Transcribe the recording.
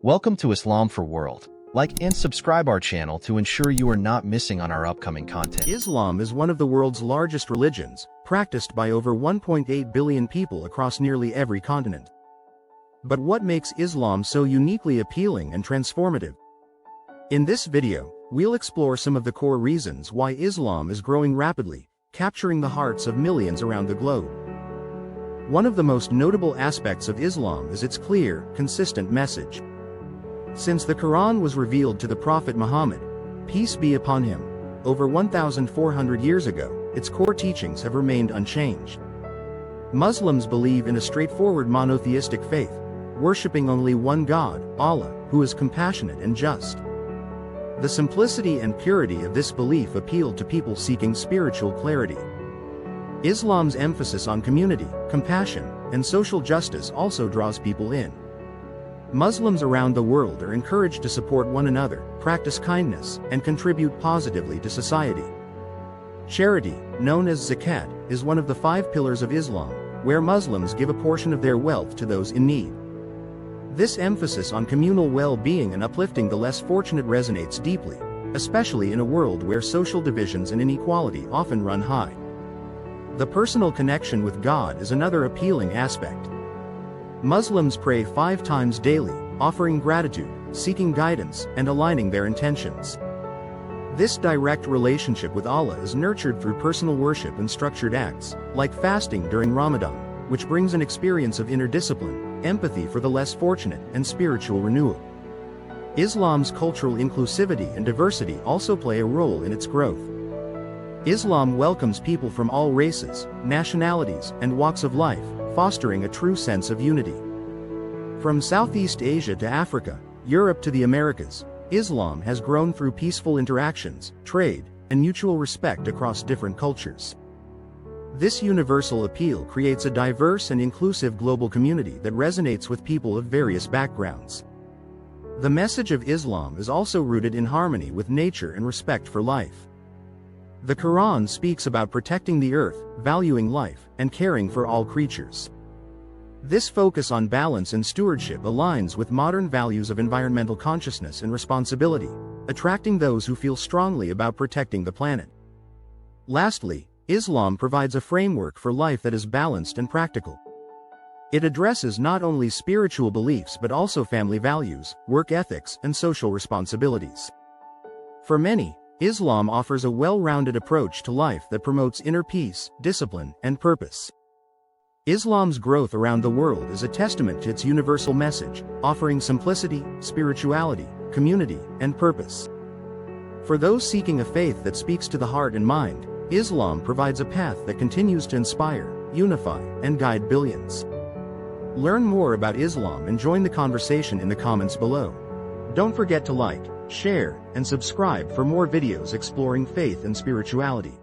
Welcome to Islam for World. Like and subscribe our channel to ensure you are not missing on our upcoming content. Islam is one of the world's largest religions, practiced by over 1.8 billion people across nearly every continent. But what makes Islam so uniquely appealing and transformative? In this video, we'll explore some of the core reasons why Islam is growing rapidly, capturing the hearts of millions around the globe. One of the most notable aspects of Islam is its clear, consistent message. Since the Quran was revealed to the Prophet Muhammad, peace be upon him, over 1,400 years ago, its core teachings have remained unchanged. Muslims believe in a straightforward monotheistic faith, worshipping only one God, Allah, who is compassionate and just. The simplicity and purity of this belief appealed to people seeking spiritual clarity. Islam's emphasis on community, compassion, and social justice also draws people in. Muslims around the world are encouraged to support one another, practice kindness, and contribute positively to society. Charity, known as zakat, is one of the 5 pillars of Islam, where Muslims give a portion of their wealth to those in need. This emphasis on communal well-being and uplifting the less fortunate resonates deeply, especially in a world where social divisions and inequality often run high. The personal connection with God is another appealing aspect. Muslims pray 5 times daily, offering gratitude, seeking guidance, and aligning their intentions. This direct relationship with Allah is nurtured through personal worship and structured acts, like fasting during Ramadan, which brings an experience of inner discipline, empathy for the less fortunate, and spiritual renewal. Islam's cultural inclusivity and diversity also play a role in its growth. Islam welcomes people from all races, nationalities, and walks of life, fostering a true sense of unity. From Southeast Asia to Africa, Europe to the Americas, Islam has grown through peaceful interactions, trade, and mutual respect across different cultures. This universal appeal creates a diverse and inclusive global community that resonates with people of various backgrounds. The message of Islam is also rooted in harmony with nature and respect for life. The Quran speaks about protecting the earth, valuing life, and caring for all creatures. This focus on balance and stewardship aligns with modern values of environmental consciousness and responsibility, attracting those who feel strongly about protecting the planet. Lastly, Islam provides a framework for life that is balanced and practical. It addresses not only spiritual beliefs but also family values, work ethics, and social responsibilities. For many, Islam offers a well-rounded approach to life that promotes inner peace, discipline, and purpose. Islam's growth around the world is a testament to its universal message, offering simplicity, spirituality, community, and purpose. For those seeking a faith that speaks to the heart and mind, Islam provides a path that continues to inspire, unify, and guide billions. Learn more about Islam and join the conversation in the comments below. Don't forget to like, share, and subscribe for more videos exploring faith and spirituality.